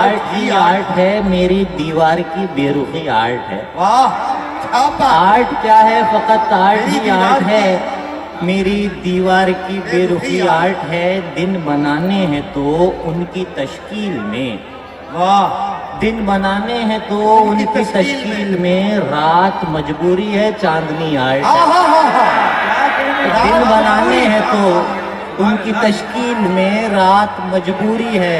Art ہی art ہے، میری دیوار کی بے رخی آرٹ ہے۔ واہ کیا بات! آرٹ کیا ہے؟ فقط آرٹ ہی آرٹ ہے، میری دیوار کی بے رخی آرٹ ہے۔ دن بنانے ہیں تو ان کی تشکیل میں، واہ دن بنانے ہیں تو ان کی تشکیل میں، رات مجبوری ہے چاندنی آرٹ ہے۔ دن بنانے ہیں تو ان کی تشکیل میں، رات مجبوری ہے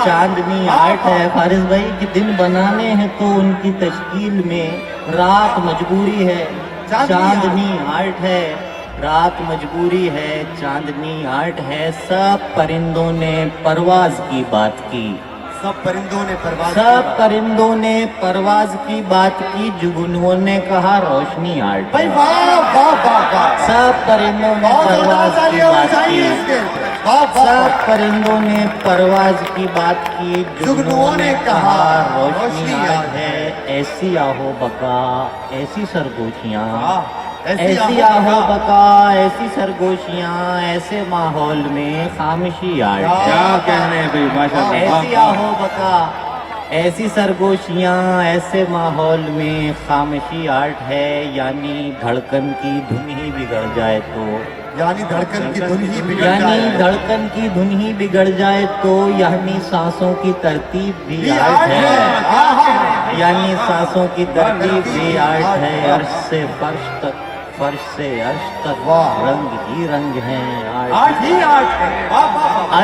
چاندنی آرٹ ہے۔ فارس بھائی کہ دن بنانے ہیں تو ان کی تشکیل میں، رات مجبوری ہے چاندنی آرٹ ہے۔ رات مجبوری ہے چاندنی آرٹ ہے۔ سب پرندوں نے پرواز کی بات کی، سب پرندوں نے پرواز سب پرندوں نے پرواز کی بات کی، جگنوں نے کہا روشنی آرٹ بھائی ہے۔ واہ واہ واہ واہ! سب پرندوں نے پرواز کی بات کی، سب پرندوں نے پرواز کی بات کی، جگنوں نے کہا روشنی آرٹ ہے۔ ایسی آہو بکا ایسی سرگوشیاں، ایسی آہو بکا ایسی سرگوشیاں، ایسے ماحول میں خاموشی آرٹ ہے۔ کیا کہنے بھائی، ماشاءاللہ۔ ایسی آہو بکا ایسی سرگوشیاں، ایسے ماحول میں خاموشی آرٹ ہے۔ یعنی دھڑکن کی دھن ہی بگڑ جائے تو، یعنی دھڑکن کی دھن ہی بگڑ یعنی جائے، دھڑکن کی دھن ہی بگڑ جائے تو، یعنی سانسوں کی ترتیب بھی آرٹ ہے، یعنی سانسوں کی ترتیب بھی آرٹ ہے۔ عرش سے فرش تک، فرش سے عرش تک، رنگ ہی رنگ ہیں آرٹ ہی آرٹ ہے۔ واہ واہ واہ!